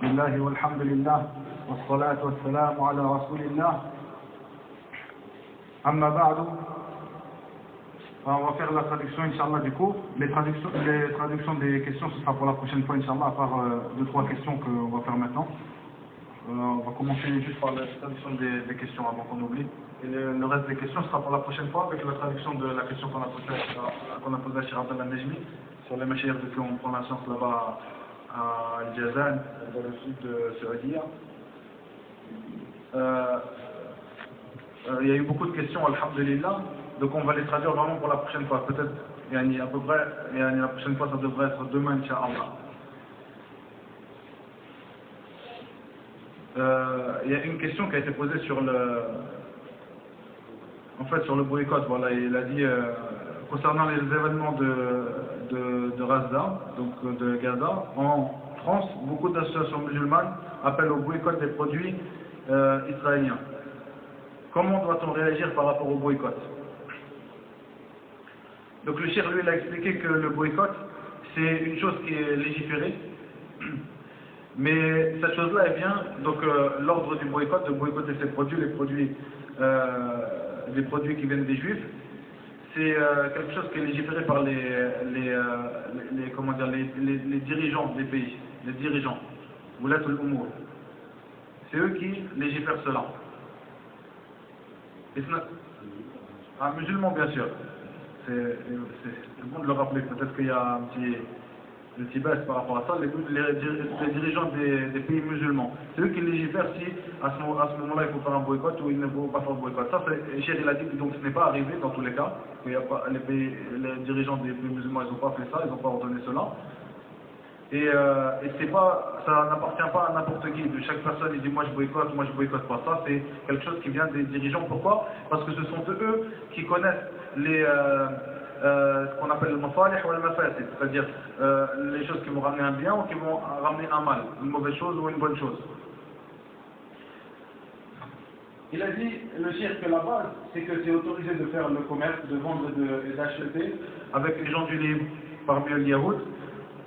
بسم الله والحمد لله والصلاة والسلام على رسول الله أما بعد. On va faire la traduction Inch'Allah du cours. Les traductions des questions ce sera pour la prochaine fois Inch'Allah, à part 2-3 questions qu'on va faire maintenant. On va commencer juste par la traduction des questions avant qu'on oublie. Et le reste des questions sera pour la prochaine fois avec la traduction de la question qu'on a posée à Cheikh Abdallah Nejmi sur les machines de qui on prend la science là-bas à Al-Jazan, dans le sud de Saoudia. Il y a eu beaucoup de questions, alhamdulillah, donc on va les traduire vraiment pour la prochaine fois. Peut-être, à peu près, la prochaine fois ça devrait être demain, Inch'Allah. Il y a une question qui a été posée sur sur le boycott. Voilà, il a dit concernant les événements de Gaza, donc de Gaza, en France, beaucoup d'associations musulmanes appellent au boycott des produits israéliens. Comment doit-on réagir par rapport au boycott? Donc le cheikh, lui, il a expliqué que le boycott, c'est une chose qui est légiférée, mais cette chose-là, elle vient, donc l'ordre du boycott, de boycotter ces produits, les produits qui viennent des juifs, c'est quelque chose qui est légiféré par les dirigeants des pays, les dirigeants, Wulatul Umur. C'est eux qui légifèrent cela. Musulmans, bien sûr. C'est bon de le rappeler. Peut-être qu'il y a un petit baisse par rapport à ça. Les dirigeants des pays musulmans, c'est eux qui légifèrent si à ce moment-là il faut faire un boycott ou il ne faut pas faire un boycott. Ça, Cheikh il a dit que donc ce n'est pas arrivé dans tous les cas. Il y a pas, les dirigeants des pays musulmans, ils n'ont pas fait ça, ils n'ont pas ordonné cela. Et ça n'appartient pas à n'importe qui. De chaque personne, il dit moi je boycotte pas. Ça, c'est quelque chose qui vient des dirigeants. Pourquoi? Parce que ce sont eux qui connaissent ce qu'on appelle le masalih ou le mafasid, c'est-à-dire les choses qui vont ramener un bien ou qui vont ramener un mal, une mauvaise chose ou une bonne chose. Il a dit, le cheikh, que la base, c'est que c'est autorisé de faire le commerce, de vendre et d'acheter avec les gens du livre, parmi les Yahoud.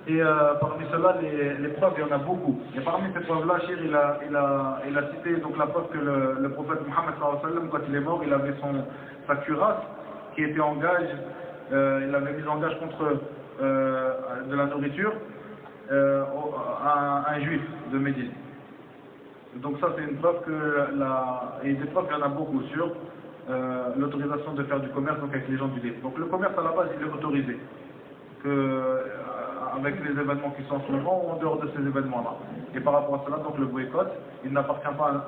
Et parmi ceux-là, les preuves, il y en a beaucoup. Et parmi ces preuves-là, Cheikh, il a cité donc la preuve que le prophète Mohammed, quand il est mort, il avait sa cuirasse qui était en gage, il avait mis en gage contre de la nourriture à un juif de Médine. Donc ça, c'est une preuve et des preuves, il y en a beaucoup sur l'autorisation de faire du commerce donc avec les gens du livre. Donc le commerce, à la base, il est autorisé. Avec les événements qui sont en ce moment ou en dehors de ces événements-là. Et par rapport à cela, donc le boycott, il n'appartient pas à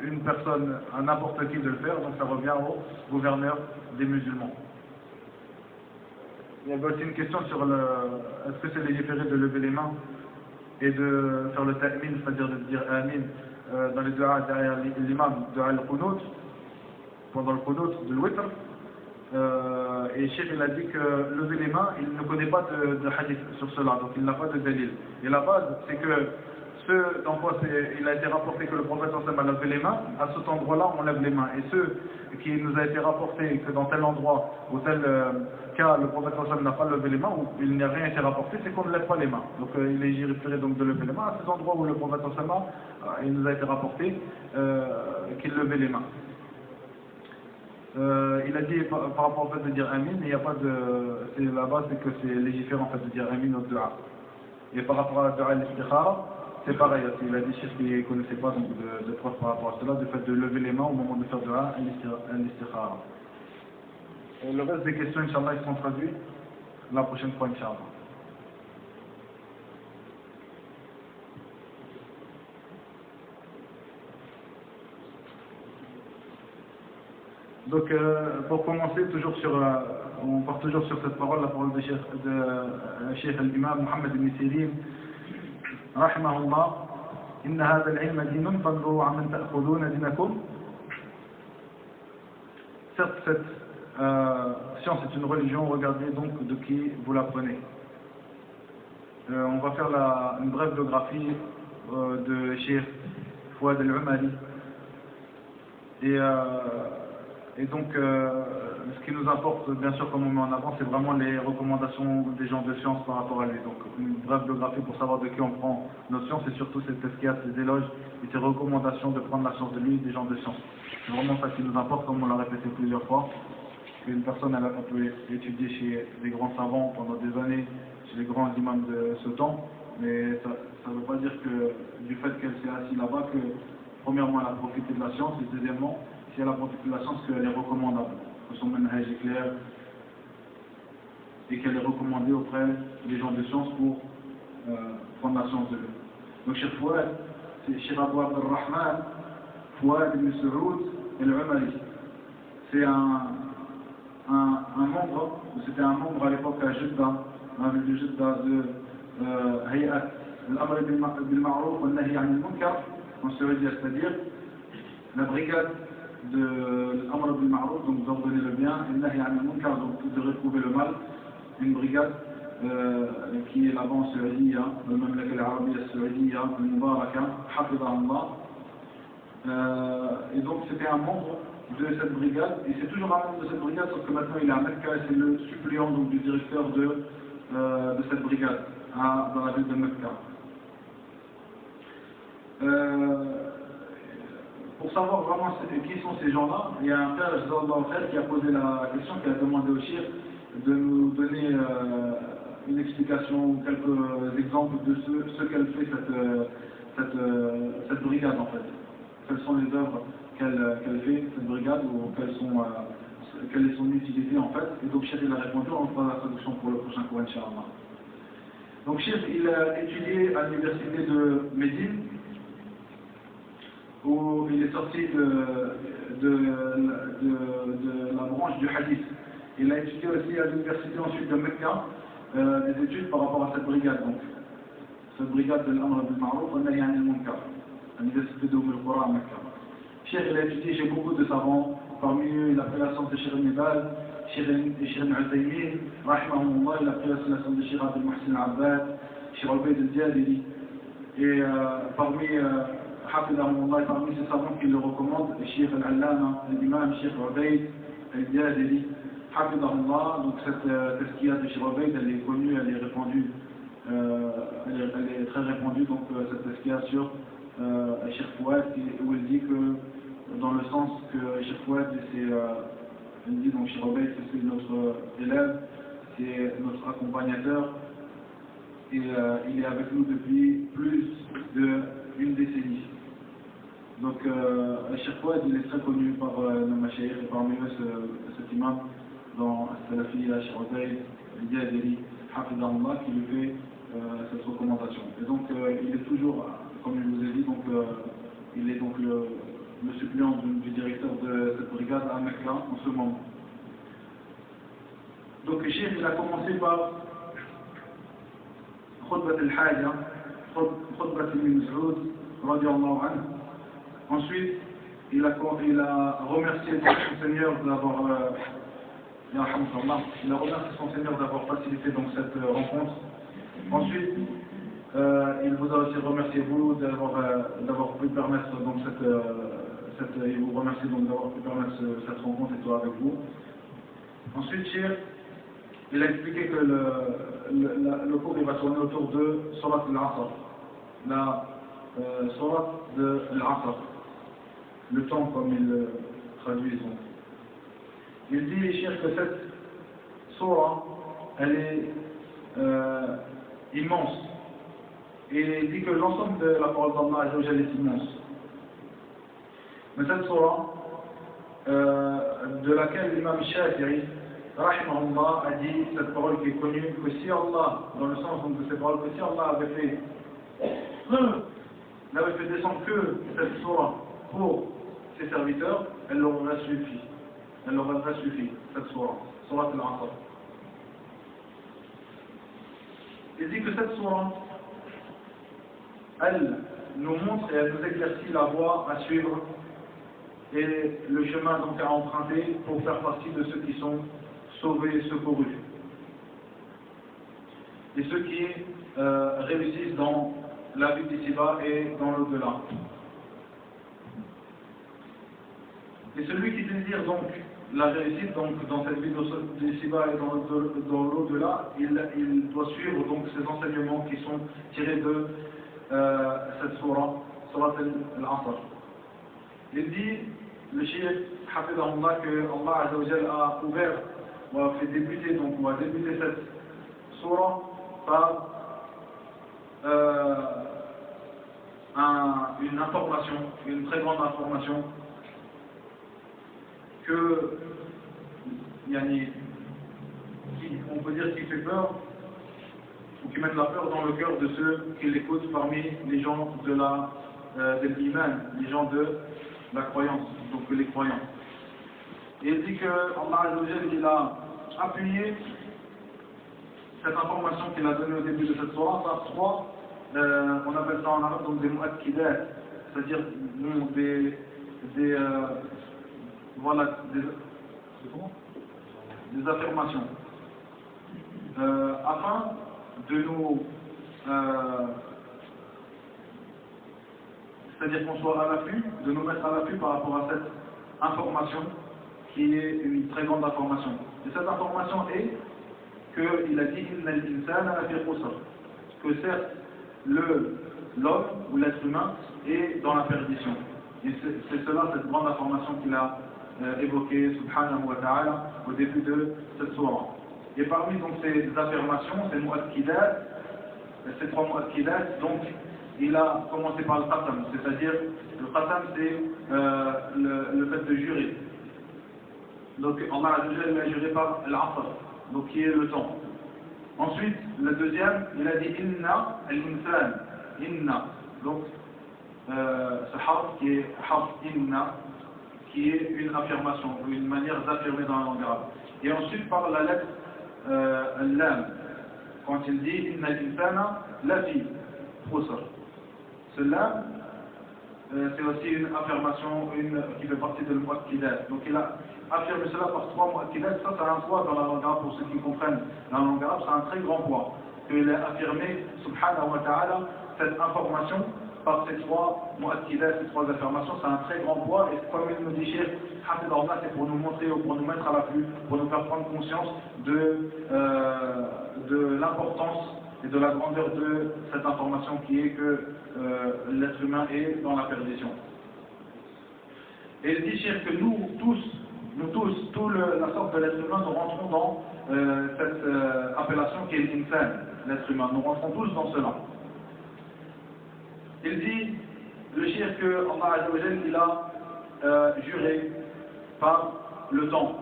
une personne, à n'importe qui de le faire, donc ça revient au gouverneur des musulmans. Il y avait aussi une question sur est-ce que c'est légiféré de lever les mains et de faire le ta'min, c'est-à-dire de dire amin dans les du'a derrière l'imam, du'a al-qunut, pendant le qunut de l'witr. Et Cheikh il a dit que lever les mains, il ne connaît pas de hadith sur cela, donc il n'a pas de dalil. Et la base, c'est que ceux dans quoi il a été rapporté que le prophète a levé les mains, à cet endroit-là on lève les mains. Et ceux qui nous a été rapporté que dans tel endroit ou tel cas le prophète n'a pas levé les mains, ou il n'y a rien été rapporté, c'est qu'on ne lève pas les mains. Donc il est référé donc de lever les mains à ces endroits où le prophète il nous a été rapporté qu'il levait les mains. Il a dit par rapport au fait de dire amin, il n'y a pas de. La base, c'est que c'est légiféré en fait de dire amin au dua. Et par rapport à la dua al-istikhara, c'est pareil. Il a dit chez qui ne connaissait pas donc de preuve par rapport à cela, du fait de lever les mains au moment de faire dua al-istikhara. Le reste des questions, Inch'Allah, ils seront traduits la prochaine fois, Inch'Allah. Donc, pour commencer, on part toujours sur cette parole, la parole de Cheikh al-Imam Mohammed ibn Sirin, rahimahullah, inna hadha al-ilma dinun fanduru amman ta'khuduna dinakum. Certes, cette science est une religion, regardez donc de qui vous l'apprenez. On va faire une brève biographie de Cheikh Fouad al-Umari. Et donc, ce qui nous importe, bien sûr, comme on met en avant, c'est vraiment les recommandations des gens de science par rapport à lui. Donc, une brève biographie pour savoir de qui on prend notre science, et surtout ces tazkiyat, ces éloges et ces recommandations de prendre la science de lui, des gens de science. C'est vraiment ça qui nous importe, comme on l'a répété plusieurs fois. Une personne, elle peut étudier chez des grands savants pendant des années, chez les grands imams de ce temps, mais ça ne veut pas dire que du fait qu'elle s'est assise là-bas, que premièrement, elle a profité de la science, et deuxièmement, si elle a profité de la science, qu'elle est recommandable, que son manhaj est clair, et qu'elle est recommandée auprès des gens de science pour prendre la science de eux. Donc, Cheikh Fouad, c'est Cheikh Abou Abdelrahman, Fouad ibn Saoud el-Umari. C'est un membre, c'était un membre à l'époque à Jeddah, dans la ville de Jeddah, de Hayat al-Amr bil Ma'ruf wa al-Nahy 'an al-Munkar, en Saoudie, c'est-à-dire la brigade de l'Amr bil Ma'ruf, donc d'ordonner le bien, et al-Nahy 'an al-Munkar, donc de réprouver le mal, une brigade qui est là-bas en Saoudie, dans le Mamlaka al-Arabia al-Saoudiyya, al-Mubaraka, Hafidha Allah. Et donc c'était un membre de cette brigade, et c'est toujours un membre de cette brigade, sauf que maintenant il est à Mecca, et c'est le suppléant donc, du directeur de cette brigade, dans la ville de Mecca. Pour savoir vraiment qui sont ces gens-là, il y a un père qui a posé la question, qui a demandé au shir de nous donner une explication ou quelques exemples de ce qu'elle fait cette brigade en fait. Quelles sont les œuvres qu'elle fait, cette brigade, ou quelle est son utilité en fait. Et donc Cheikh il a répondu, on fera la traduction pour le prochain cours, Inch'Allah. Donc Cheikh il a étudié à l'université de Médine, où il est sorti de la branche du hadith. Il a étudié aussi à l'université ensuite de Mecca des études par rapport à cette brigade. Donc, cette brigade de l'Amr bil Ma'ruf wa al-Nahy 'an al-Munkar, à l'université de Qura à Mecca. Cheikh il a étudié chez beaucoup de savants, parmi eux il a pris la science de Cheikh Ibn Baz, Cheikh Ibn Uthaymin, rahimahullah, il a pris la science de Cheikh Abdel Mohsin al-Abbad, Cheikh Ubayd al-Jadili, et parmi ces savants qui le recommandent, Cheikh al-Allama, l'imam Cheikh Ubayd al-Jadili, Hafidahullah. Donc cette tazkiyat de Cheikh Ubayd, elle est connue, elle est répandue, elle est très répandue, donc cette tazkiyat sur Cheikh Fouad, où il dit que, dans le sens que Cheikh Fouad, il dit donc Cheikh Ubayd, c'est notre élève, c'est notre accompagnateur, et il est avec nous depuis plus d'une décennie. Donc Cheikh Fouad, il est très connu par nos mashayikh, et parmi eux cet imam dans Salafiyya, Cheikh Ubayd al-Jadili, Hafidahullah, qui lui fait cette recommandation. Et donc il est toujours, comme je vous ai dit, donc, il est donc le suppléant du directeur de cette brigade à Mecca en ce moment. Donc le Cheikh il a commencé par Khutbat al-Haja, Khutbat ibn Mas'ud, radiyallahu anhu. Ensuite, il a remercié son Seigneur d'avoir il a remercié son Seigneur d'avoir facilité donc cette rencontre. Ensuite, il vous a aussi remercié vous d'avoir pu permettre donc il vous remercie donc d'avoir pu permettre cette rencontre et toi avec vous. Ensuite, Cheikh, il a expliqué que le cours il va tourner autour de Surat al-Asr, la Surat de l'Asr, le temps comme ils le traduisent. Il dit, Cheikh, que cette Surah, elle est immense. Et il dit que l'ensemble de la parole d'Allah est immense. Mais cette Surah, de laquelle l'imam Shafi'i, rahimahullah, a dit cette parole qui est connue, que si Allah, dans le sens donc de cette parole, que si Allah n'avait fait descendre que cette Surah pour ses serviteurs, elle leur aurait suffi. Elle leur aurait suffi, cette Surah, Surah al-Asr. Il dit que cette Surah, elle nous montre et elle nous éclaircit la voie à suivre et le chemin donc à emprunter pour faire partie de ceux qui sont sauvés et secourus. Et ceux qui réussissent dans la vie d'ici-bas et dans l'au-delà. Et celui qui désire donc la réussite donc dans cette vie d'ici-bas et dans l'au-delà, il doit suivre donc ces enseignements qui sont tirés de cette sourate al-Asr. Il dit, le cheikh Hafidahullah, que Allah Azza wa Jal a ouvert ou a fait débuter donc ou a débuté cette sourate par une information, une très grande information que on peut dire qui fait peur ou qui met de la peur dans le cœur de ceux qui l'écoutent parmi les gens de l'iman, les gens de la croyance, donc les croyants. Et il dit que Allah Azza wa Jal, il a appuyé cette information qu'il a donnée au début de cette sourate par trois, on appelle ça en arabe donc des mu'akkidat, c'est-à-dire voilà, des affirmations, afin de nous, c'est-à-dire qu'on soit à l'affût, de nous mettre à l'affût par rapport à cette information qui est une très grande information. Et cette information est qu'il a dit que certes l'homme ou l'être humain est dans la perdition. Et c'est cela, cette grande information qu'il a évoquée, subhanahu wa ta'ala, au début de cette sourate. Et parmi donc ces affirmations, ces mu'akkidat, ces trois mu'akkidat, donc il a commencé par le qasam, c'est-à-dire le qasam c'est le fait de jurer. Donc Allah Azza wa Jalla a juré par l'asr, donc qui est le temps. Ensuite, le deuxième, il a dit inna al-insan, inna, donc ce harf qui est harf inna, qui est une affirmation, une manière d'affirmer dans la langue arabe. Et ensuite par la lettre al-lam, quand il dit inna al-insana lafi khusr. Ce lam, c'est aussi une affirmation qui fait partie de l'mu'akkidat. Donc il a affirmé cela par trois mu'akkidat. Ça a un poids dans la langue arabe, pour ceux qui comprennent la langue arabe, c'est un très grand poids. Qu'il a affirmé, subhanahu wa ta'ala, cette information par ces trois mu'akkidat, ces trois affirmations, c'est un très grand poids. Et comme il nous dit, Cheikh Hafidahullah, c'est pour nous montrer ou pour nous mettre à l'affût, pour nous faire prendre conscience de l'importance et de la grandeur de cette information qui est que l'être humain est dans la perdition. Et il dit, cher, que nous tous, la sorte de l'être humain, nous rentrons dans cette appellation qui est l'insan, l'être humain. Nous rentrons tous dans cela. Il dit, le cher, que Allah Azza wa Jal, il a juré par le temps.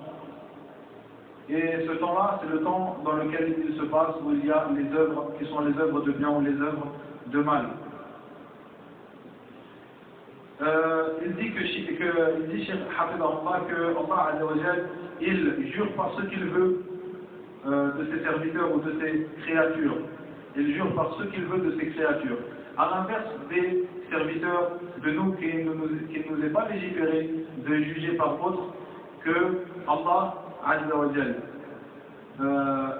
Et ce temps-là, c'est le temps dans lequel il se passe, où il y a les œuvres qui sont les œuvres de bien ou les œuvres de mal. Il dit Cheikh Hafidahullah, que Allah Azza wa Jal, il jure par ce qu'il veut de ses serviteurs ou de ses créatures. Il jure par ce qu'il veut de ses créatures. À l'inverse des serviteurs de nous qui ne nous est pas légiféré de juger par autre que Allah Azza wa Jal.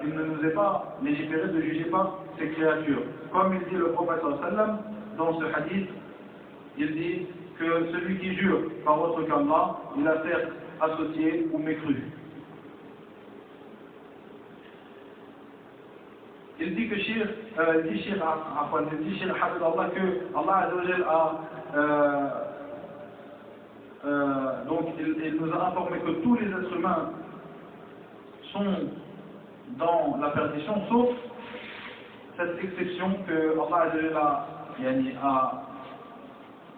Il ne nous est pas légiféré de juger par ses créatures. Comme il dit le prophète sallam dans ce hadith, il dit que celui qui jure par autre qu'Allah, il a certes associé ou mécru. Il dit que Cheikh Hafidahullah, que Allah Azza wa Jal donc il nous a informé que tous les êtres humains sont dans la perdition, sauf cette exception que Allah Azza wa Jal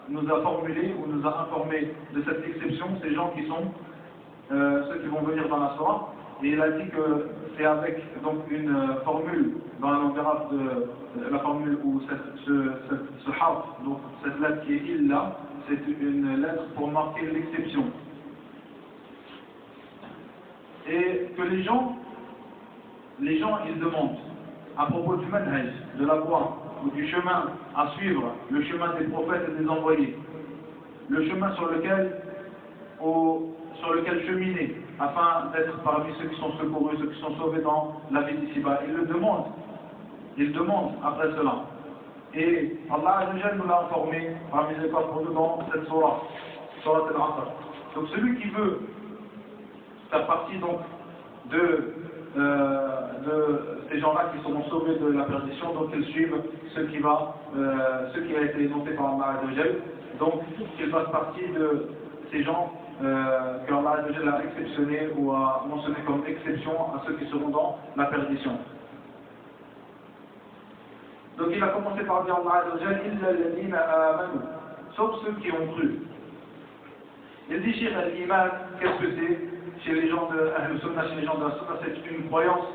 nous a formulée ou nous a informé de cette exception, ces gens qui sont ceux qui vont venir dans la sourate. Et il a dit que c'est avec donc une formule dans la langue arabe, la formule où ce harf, donc cette lettre qui est illa, c'est une lettre pour marquer l'exception. Et que les gens ils demandent à propos du manhaj, de la voie ou du chemin à suivre, le chemin des prophètes et des envoyés, le chemin sur lequel cheminer afin d'être parmi ceux qui sont secourus, ceux qui sont sauvés dans la vie d'ici-bas. Ils demandent après cela. Et Allah Azza wa Jal nous l'a informé parmi les pour nous dans cette sourate al-Asr. Donc celui qui veut faire partie donc de ces gens-là qui seront sauvés de la perdition, donc ils suivent ce qui a été énoncé par Allah Azza wa Jal. Donc qu'ils fassent partie de ces gens que Allah Azza wa Jal a exceptionnés ou a mentionné comme exception à ceux qui seront dans la perdition. Donc il a commencé par dire Allah Azza wa Jal, illa alladhina amanu, sauf ceux qui ont cru. Il dit Cheikh al-Iman, qu'est-ce que c'est? Chez les gens de Ahl-Sunnah, chez les gens de la Sunnah, c'est une croyance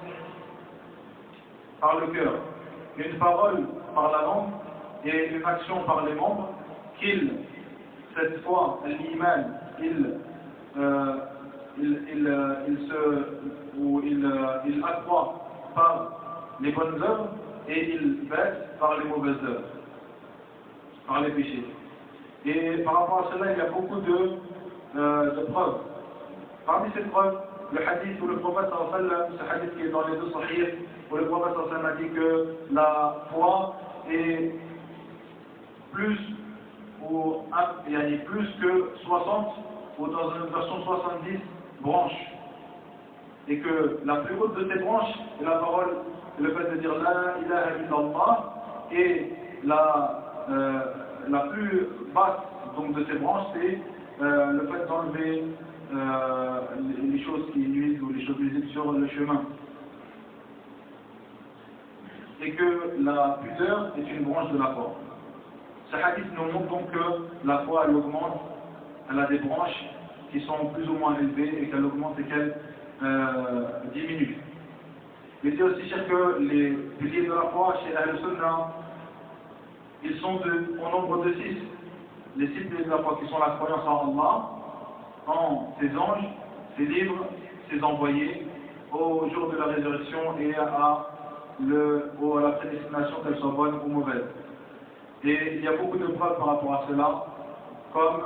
par le cœur, une parole par la langue et une action par les membres, cette fois, l'Iman, il accroît par les bonnes œuvres et il baisse par les mauvaises œuvres, par les péchés. Et par rapport à cela, il y a beaucoup de preuves. Parmi ces preuves, le hadith où le prophète sallallahu alayhi wa sallam, ce hadith qui est dans les deux sahih, où le prophète sallallahu alayhi wa sallam a dit que la foi est plus que 60, ou dans une version 70 branches. Et que la plus haute de ces branches est la parole, le fait de dire la ilaha illallah, et la plus basse donc, de ces branches, c'est le fait d'enlever les choses qui nuisent ou les choses nuisibles sur le chemin. Et que la pudeur est une branche de la foi. Ce hadith nous montre donc que la foi elle augmente, elle a des branches qui sont plus ou moins élevées et qu'elle augmente et qu'elle diminue. Il dit aussi cher que les piliers de la foi chez Ahl-Sunnah, ils sont au nombre de 6. Les 6 piliers de la foi qui sont la croyance en Allah, en ses anges, ses livres, ses envoyés, au jour de la résurrection et à la prédestination, qu'elle soit bonne ou mauvaise. Et il y a beaucoup de preuves par rapport à cela, comme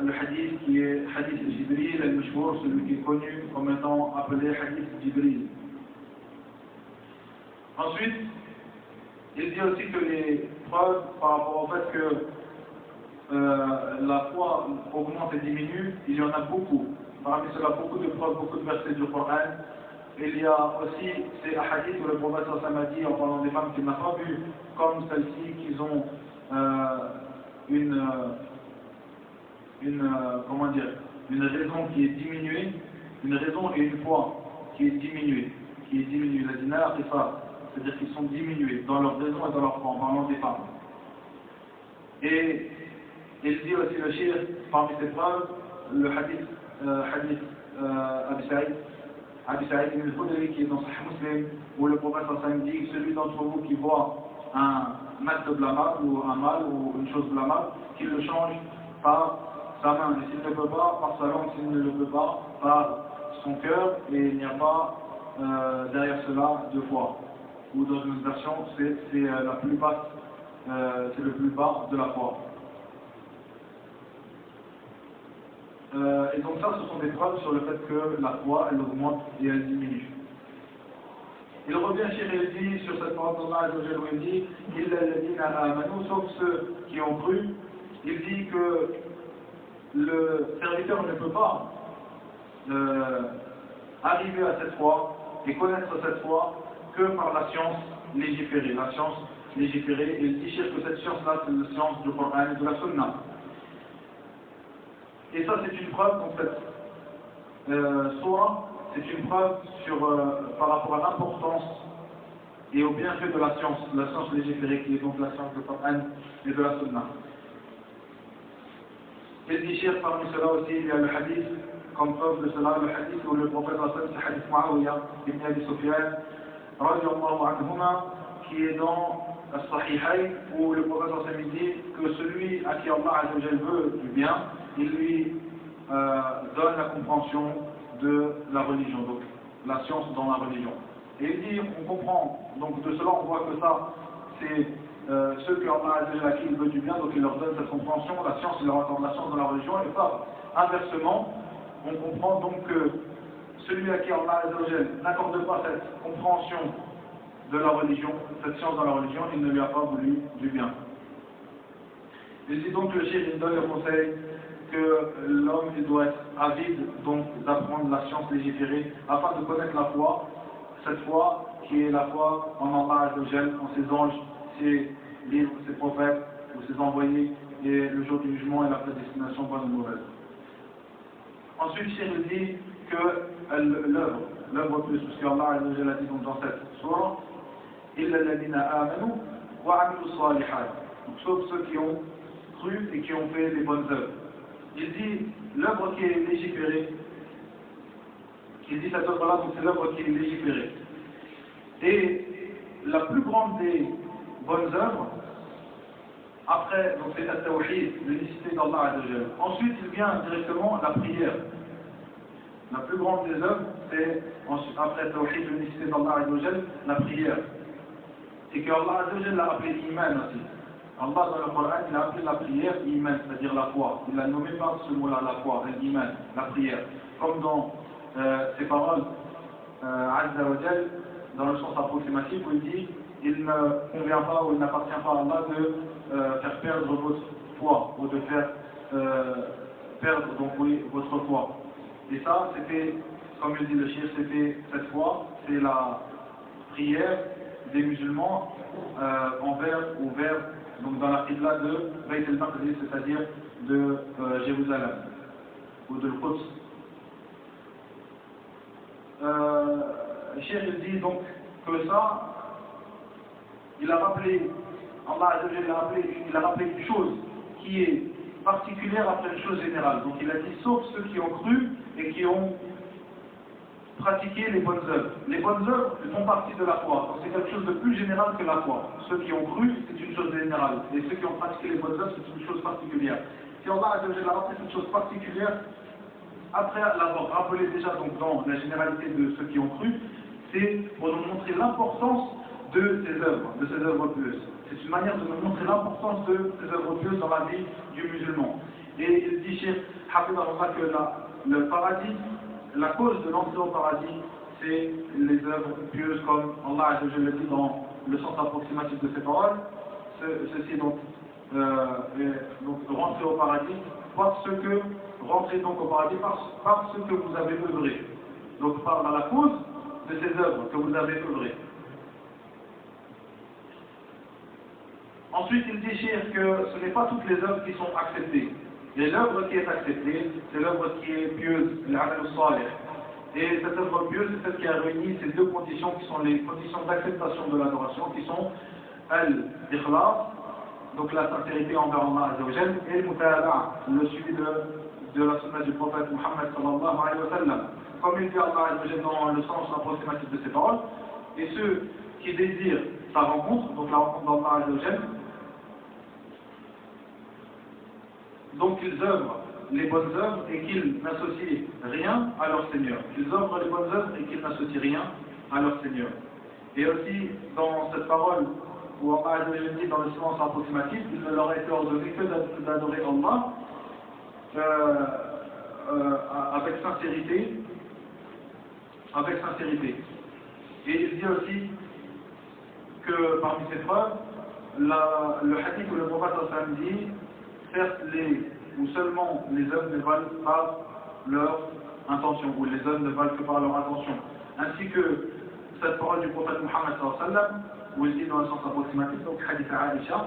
le hadith qui est hadith Jibril al-Mashbour, celui qui est connu comme étant appelé hadith Jibril. Ensuite, il dit aussi que les preuves par rapport au fait que la foi augmente et diminue, il y en a beaucoup. Parmi cela, beaucoup de preuves, beaucoup de versets du Coran. Il y a aussi ces hadiths où le prophète sallallahu alayhi wa sallam a dit en parlant des femmes qu'il n'a pas vu comme celles-ci qui ont une raison qui est diminuée, une raison et une foi qui est diminuée, la dinar et ça, c'est-à-dire qu'ils sont diminués dans leur raison et dans leur foi en parlant des femmes. Et il dit aussi le shir, parmi ces preuves, le hadith Abi Sa'id ibn al-Khudri qui est dans Sahih Muslim, où le prophète sallallahu alayhi wa sallam dit celui d'entre vous qui voit un acte blâmable ou un mal ou une chose blâmable, qu'il le change par sa main, et s'il ne peut pas, par sa langue, s'il ne le peut pas, par son cœur, et il n'y a pas derrière cela de foi. Ou dans une version, c'est la plus basse, c'est le plus bas de la foi. Et donc ça, ce sont des preuves sur le fait que la foi, elle augmente et elle diminue. Il revient chez Rézi sur cette parole d'Allah où il dit « Illa alladhina amanu » sauf ceux qui ont cru. Il dit que le serviteur ne peut pas arriver à cette foi et connaître cette foi que par la science légiférée. La science légiférée, et il dit que cette science-là, c'est la science du Coran et de la Sunna. Et ça, c'est une preuve, donc cette sourate, c'est une preuve par rapport à l'importance et au bienfait de la science légiférée, qui est donc la science du Coran et de la Sunna. Et dit cher, parmi cela aussi, il y a le hadith, comme preuve de cela, le hadith où le prophète c'est le hadith Muawiyah ibn Abi Sufyan, radiyallahu anhuma, qui est dans As-Sahihayn, où le prophète dit que celui à qui Allah Azza wa Jal veut du bien, il lui donne la compréhension de la religion, donc la science dans la religion. Et il dit, on comprend, donc de cela on voit que ça, c'est ceux que Allah Azza wa Jal à qui il veut du bien, donc il leur donne cette compréhension, la science, il leur accorde la science dans la religion, et ça, inversement, on comprend donc que celui à qui Allah Azza wa Jal n'accorde pas cette compréhension de la religion, cette science dans la religion, il ne lui a pas voulu du bien. Il dit donc le cheikh il donne le conseil que l'homme il doit être avide donc d'apprendre la science légiférée afin de connaître la foi, cette foi qui est la foi en Allah Azza wa Jal, en ses anges, ses livres, ses prophètes ou ses envoyés et le jour du jugement et la prédestination bonne ou mauvaise. Ensuite, le cheikh dit que l'œuvre plus, parce qu'Allah Azza wa Jal a dit donc dans cette sourate, illa alladhina amanu wa amilu salihat, sauf ceux qui ont cru et qui ont fait les bonnes œuvres. Il dit l'œuvre qui est légiférée, il dit cette œuvre-là, donc c'est l'œuvre qui est légiférée. Et la plus grande des bonnes œuvres, après, donc c'est at-tawhid, l'unicité d'Allah Azza wa Jal. Ensuite, il vient directement la prière. La plus grande des œuvres, c'est après at-tawhid, l'unicité d'Allah Azza wa Jal, la prière. Et que Allah Azza wa Jal l'a appelé l'iman aussi. Allah dans le Coran, il a appelé la prière iman, c'est-à-dire la foi. Il a nommé par ce mot-là, la foi, l'iman, la prière. Comme dans ses paroles, Azza wa Jal, dans le sens approximatif, où il dit il ne convient pas ou il n'appartient pas à Allah de faire perdre votre foi, ou de faire perdre donc oui, votre foi. Et ça, c'était, comme il dit le cheikh, c'était cette foi, c'est la prière des musulmans vers donc dans la qibla de Bayt al-Maqdis, c'est-à-dire de Jérusalem ou de Quds. Le cheikh il dit donc que ça, il a rappelé, Allah il a rappelé une chose qui est particulière après une chose générale. Donc il a dit sauf ceux qui ont cru et qui ont pratiqué les bonnes œuvres. Les bonnes œuvres font partie de la foi. Donc c'est quelque chose de plus général que la foi. Ceux qui ont cru, c'est une chose générale. Et ceux qui ont pratiqué les bonnes œuvres, c'est une chose particulière. Si Allah a rappelé cette chose particulière, après l'avoir rappelé déjà donc dans la généralité de ceux qui ont cru, c'est pour nous montrer l'importance de ces œuvres pieuses. C'est une manière de nous montrer l'importance de ces œuvres pieuses dans la vie du musulman. Et il dit chez Hafidahullah que le paradis, la cause de l'entrée au paradis, c'est les œuvres pieuses, comme Allah le dit dans le sens approximatif de ses paroles. Ceci donc rentrer au paradis rentrez donc au paradis par ce que vous avez œuvré. Donc par la cause de ces œuvres que vous avez œuvrées. Ensuite, il dit cheikh que ce n'est pas toutes les œuvres qui sont acceptées. Et l'œuvre qui est acceptée, c'est l'œuvre qui est pieuse, l'amal salih. Et cette œuvre pieuse, c'est celle qui a réuni ces deux conditions qui sont les conditions d'acceptation de l'adoration, qui sont al-ikhlas, donc la sincérité envers Allah Azza wa Jal, et al-mutala'a, le suivi de la sunna du prophète Muhammad sallallahu alayhi wa sallam. Comme il dit Allah Azza wa Jal dans le sens approximatif de ses paroles, et ceux qui désirent sa rencontre, donc la rencontre d'Allah Azza wa Jal, donc ils œuvrent les bonnes œuvres et qu'ils n'associent rien à leur Seigneur. Ils œuvrent les bonnes œuvres et qu'ils n'associent rien à leur Seigneur. Et aussi, dans cette parole où Allah dit dans le silence approximatif, il ne leur a été ordonné que d'adorer Allah avec sincérité. Et il dit aussi que parmi ces preuves, le hadith où le prophète dit, certes, seulement les hommes ne valent pas leur intention, ou les hommes ne valent que par leur intention. Ainsi que cette parole du prophète Muhammad sallallahu alayhi wa sallam, où il dit dans le sens approximatif, donc hadith à Aïcha,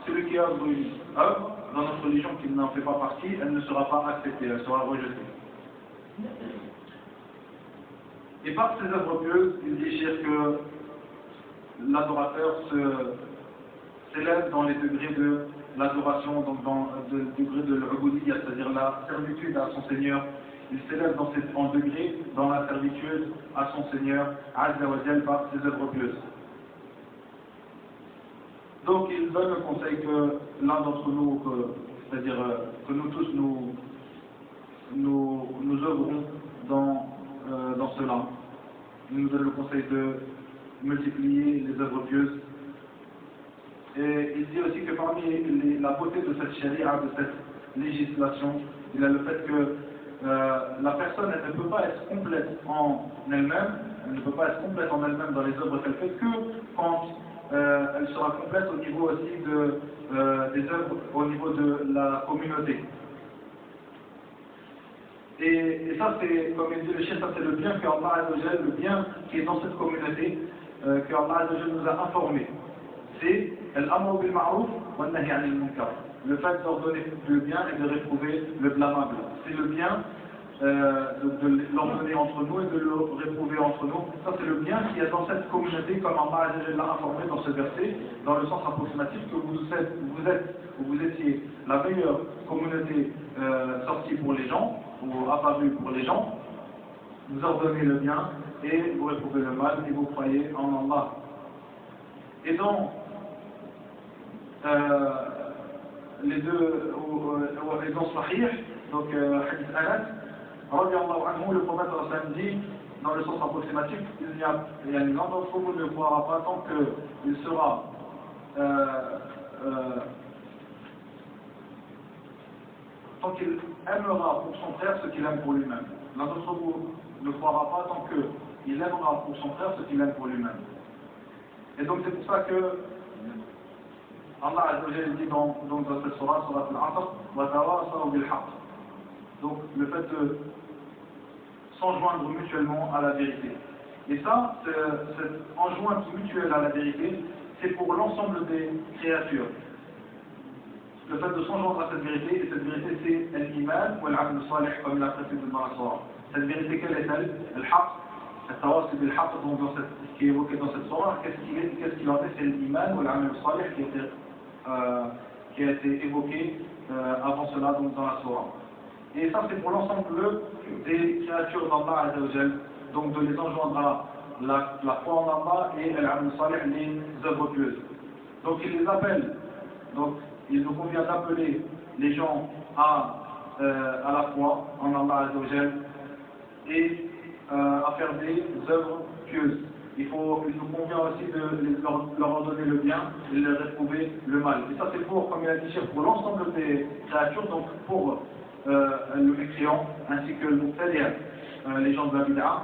celui qui œuvre une œuvre dans notre religion qui n'en fait pas partie, elle ne sera pas acceptée, elle sera rejetée. Et par ces œuvres pieuses, il dit cher que l'adorateur s'élève dans les degrés de l'adoration, donc dans le degré de l'ubudiyya, c'est-à-dire la servitude à son Seigneur. Il s'élève en degré dans la servitude à son Seigneur, Azza wa Jal, par ses œuvres pieuses. Donc il donne le conseil que l'un d'entre nous, c'est-à-dire que nous tous nous œuvrons dans cela. Il nous donne le conseil de multiplier les œuvres pieuses. Et il dit aussi que parmi la beauté de cette charia, de cette législation, il y a le fait que la personne elle ne peut pas être complète en elle-même, dans les œuvres qu'elle fait, que quand elle sera complète au niveau aussi des œuvres au niveau de la communauté. Et ça, c'est, comme il dit le chef, ça c'est le bien que Allah Azzawajal, le bien qui est dans cette communauté, que Allah Azzawajal nous a informé. C'est l'amr bil ma'ruf wa nahy 'anil munkar. Le fait d'ordonner le bien et de réprouver le blâmable. C'est le bien de l'ordonner entre nous et de le réprouver entre nous. Ça c'est le bien qui est dans cette communauté, comme Allah Azzawajal l'a informé dans ce verset, dans le sens approximatif que vous étiez la meilleure communauté sortie pour les gens, ou apparue pour les gens. Vous ordonnez le bien et vous réprouvez le mal et vous croyez en Allah. Et donc, les deux, dans Sahih, donc Hadith Anas, radiallahu anhu, le prophète dit, dans le sens approximatif, il y a l'un d'entre vous ne croira pas tant qu'il sera tant qu'il aimera pour son frère ce qu'il aime pour lui-même. L'un d'entre vous ne croira pas tant qu'il aimera pour son frère ce qu'il aime pour lui-même. Et donc c'est pour ça que Allah Azza wa Jalla dit dans cette sourate Al-Asr, wa tawasaw bil haqq. Donc le fait de s'enjoindre mutuellement à la vérité. Et ça, cette enjointe mutuelle à la vérité, c'est pour l'ensemble des créatures. Le fait de s'enjoindre à cette vérité, et cette vérité c'est l'iman ou l'abd salih, comme il a précisé dans la sourate. Cette vérité, quelle est-elle? Al-haqq, al-tawassi bil haqq, donc ce qui est évoqué dans cette sourate, qu'est-ce qu'il en est? C'est l'iman ou l'abd salih qui a été évoqué avant cela donc dans la sourate. Et ça c'est pour l'ensemble des créatures d'Allah Azza wa Jal, donc de les enjoindre à la foi en Allah et l'abd salih, les œuvres pieuses. Donc il les appelle, donc il nous convient d'appeler les gens à la foi en Allah Azza wa Jal et à faire des œuvres pieuses. Il nous convient aussi de leur ordonner le bien et de leur réprouver le mal. Et ça c'est pour, comme il a dit, pour l'ensemble des créatures, donc pour le mécréant ainsi que le muqtadi', les gens de la bid'a,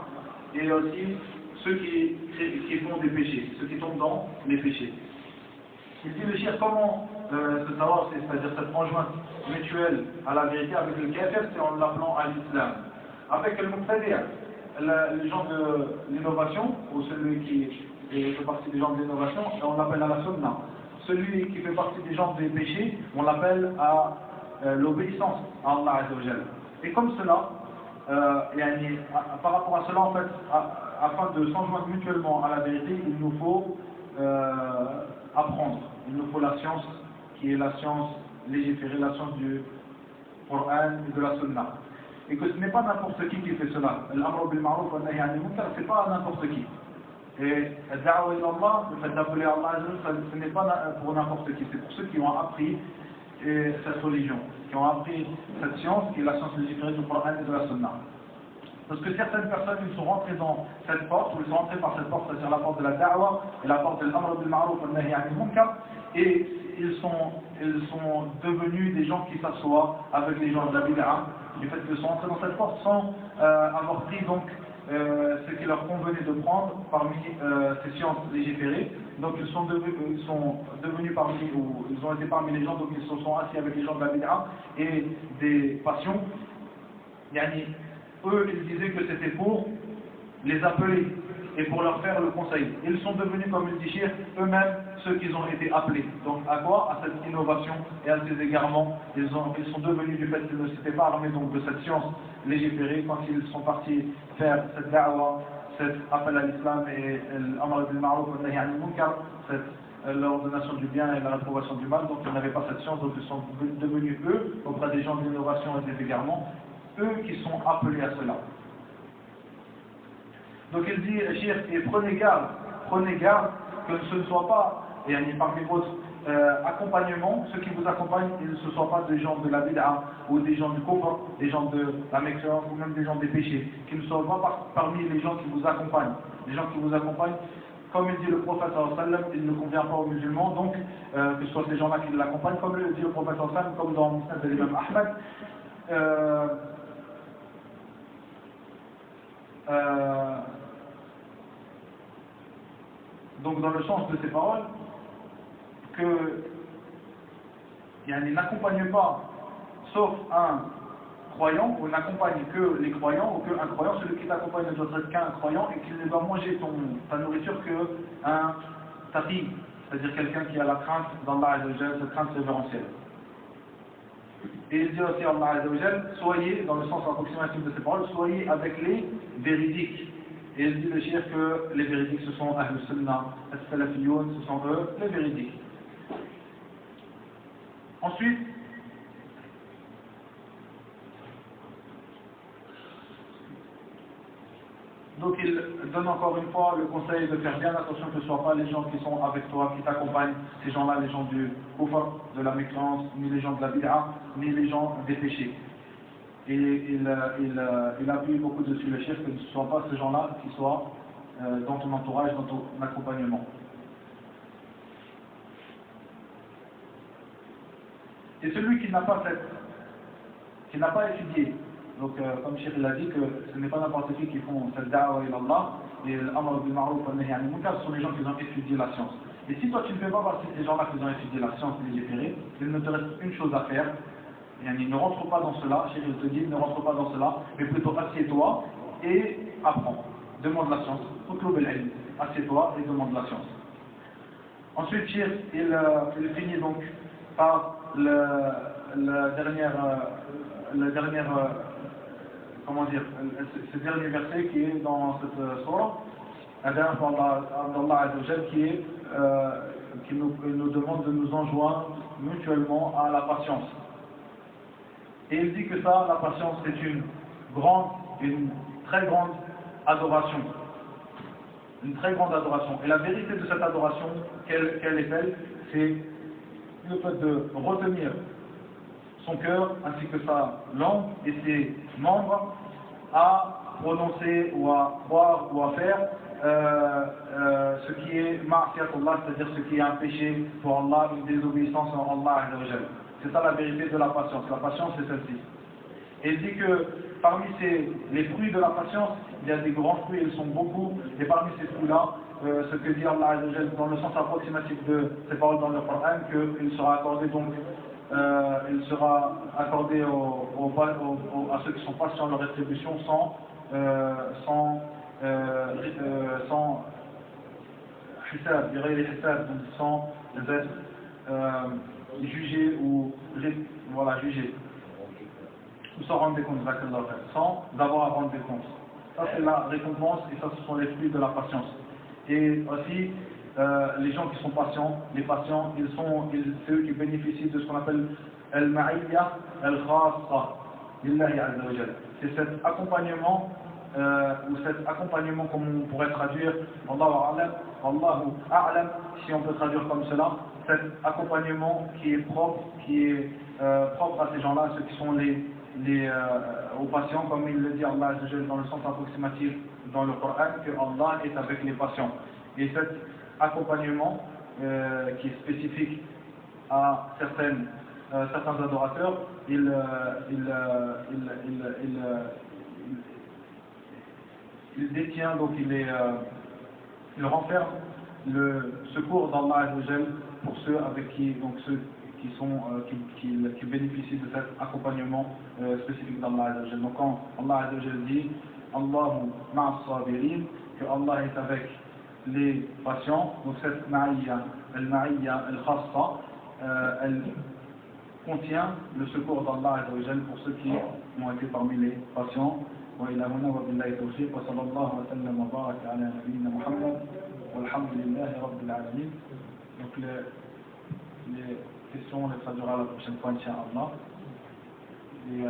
et aussi ceux qui font des péchés, ceux qui tombent dans les péchés. Il dit le shir, comment se savoir, c'est-à-dire cette enjointe mutuelle à la vérité avec le kafir, c'est en l'appelant à l'islam. Avec le muqtadi', les gens de l'innovation, ou celui qui fait partie des gens de l'innovation, on l'appelle à la sunna. Celui qui fait partie des gens des péchés, on l'appelle à l'obéissance à Allah Azza wa Jalla. Et comme cela, par rapport à cela, en fait, afin de s'enjoindre mutuellement à la vérité, il nous faut apprendre. Il nous faut la science qui est la science légiférée, la science du Coran et de la Sunna. Et que ce n'est pas n'importe qui fait cela. L'amr bil ma'ruf wa nahy 'anil munkar, c'est pas n'importe qui. Et ad-da'wa ila Allah, le fait d'appeler Allah, ce n'est pas pour n'importe qui, c'est pour ceux qui ont appris cette religion, qui ont appris cette science, qui est la science légiférée du Coran et de la Sunna. Parce que certaines personnes, ils sont rentrés dans cette porte, ou ils sont rentrés par cette porte, c'est-à-dire la porte de la da'wa et la porte de l'amr bil ma'ruf wa nahy 'anil munkar, et ils sont devenus des gens qui s'assoient avec les gens de la bid'a, du fait qu'ils sont entrés dans cette porte sans avoir pris donc ce qu'il leur convenait de prendre parmi ces sciences légiférées. Donc ils sont devenus parmi, ou ils ont été parmi les gens, donc ils se sont assis avec les gens de la bid'a et des passions. Eux, ils disaient que c'était pour les appeler et pour leur faire le conseil. Ils sont devenus, comme il dit Cheikh, eux-mêmes ceux qui ont été appelés. Donc à quoi? À cette innovation et à ces égarements. Ils sont devenus, du fait qu'ils ne s'étaient pas armés donc, de cette science légiférée, quand ils sont partis faire cette da'wa, cet appel à l'islam et l'amr bil ma'ruf wa nahy 'anil munkar, l'ordonnation du bien et la réprobation du mal. Donc ils n'avaient pas cette science, donc ils sont devenus eux, auprès des gens de l'innovation et des égarements, eux qui sont appelés à cela. Donc il dit, Cheikh, et prenez garde que ce ne soit pas, et parmi votre accompagnement, ceux qui vous accompagnent, ne ce soient pas des gens de la bid'a, ou des gens du kufr, des gens de la mécréance, ou même des gens des péchés, qui ne soient pas parmi les gens qui vous accompagnent. Les gens qui vous accompagnent, comme il dit le prophète sallam, il ne convient pas aux musulmans, donc que ce soit ces gens-là qui l'accompagnent, comme le dit le prophète sallam, comme dans Musnad de l'imam Ahmad. Donc dans le sens de ces paroles, que n'accompagne pas, sauf un croyant, ou n'accompagne que les croyants, ou qu'un croyant. Celui qui t'accompagne ne doit être qu'un croyant, et qu'il ne doit manger ta nourriture qu'un taqi, c'est-à-dire quelqu'un qui a la crainte d'Allah Azzawajal, cette crainte révérentielle. Et il dit aussi Allah Azzawajal, soyez, dans le sens approximatif de ces paroles, soyez avec les véridiques. Et il dit le cheikh que les véridiques ce sont Ahl Sunnah, As-Salafiyoun, ce sont eux les véridiques. Ensuite, donc il donne encore une fois le conseil de faire bien attention que ce ne soient pas les gens qui sont avec toi, qui t'accompagnent, ces gens-là, les gens du kufr, de la mécréance, ni les gens de la bid'a, ni les gens des péchés. Et il appuie beaucoup dessus le chef que ce ne soient pas ces gens-là qui soient dans ton entourage, dans ton accompagnement. Et celui qui n'a pas étudié, donc comme Cheikh l'a dit, que ce n'est pas n'importe qui font cette da'wa ila Allah, et l'amr bil ma'ruf wa nahy anil munkar, ce sont les gens qui ont étudié la science. Et si toi tu ne fais pas partie de ces gens-là qui ont étudié la science et légiféré, il ne te reste une chose à faire. Il ne rentre pas dans cela, Cheikh te dit, ne rentre pas dans cela, mais plutôt assieds-toi et apprends. Demande la science. Assieds-toi et demande la science. Ensuite, Cheikh, il finit donc par le dernier verset qui est dans cette sourate, d'Allah Azzawajal, qui nous demande de nous enjoindre mutuellement à la patience. Et il dit que ça, la patience, c'est une très grande adoration. Une très grande adoration. Et la vérité de cette adoration, quelle est-elle? C'est le fait de retenir son cœur ainsi que sa langue et ses membres à prononcer ou à croire ou à faire ce qui est ma'siyatullah, c'est-à-dire ce qui est un péché pour Allah, une désobéissance en Allah Azzawajal. C'est ça la vérité de la patience. La patience, c'est celle-ci. Et il dit que parmi les fruits de la patience, il y a des grands fruits, ils sont beaucoup, et parmi ces fruits-là, ce que dit Allah Azzawajal dans le sens approximatif de ces paroles dans le Coran, qu'il sera accordé donc, il sera accordé à ceux qui sont patients leur rétribution sans hisab, sans être jugé ou jugé ou sans rendre des comptes, sans avoir à rendre des comptes. Ça c'est la récompense et ça ce sont les fruits de la patience. Et aussi les gens qui sont patients, les patients, c'est eux qui bénéficient de ce qu'on appelle al-ma'iyya al-khassa lillahi azza wa jalla. C'est cet accompagnement ou cet accompagnement comme on pourrait traduire Allahu a'lam, si on peut traduire comme cela, cet accompagnement qui est propre à ces gens-là, ceux qui sont aux patients, comme il le dit Allah dans le sens approximatif dans le Coran, que Allah est avec les patients. Et cet accompagnement qui est spécifique à certains adorateurs, il détient, donc il renferme le secours d'Allah Azzawajal pour ceux avec qui, donc ceux qui bénéficient de cet accompagnement spécifique d'Allah Azzawajal. Donc quand Allah Azzawajal dit Allahu ma'as sabirin, que Allah est avec les patients, donc cette ma'iyya al-khassa, elle contient le secours d'Allah Azzawajal pour ceux qui ont été parmi les patients. وإلى هنا وبالله التوفيق وصلى الله وسلم وبارك على نبينا محمد والحمد لله رب العالمين. Donc les questions on les traduira la prochaine fois, Inch'Allah. Et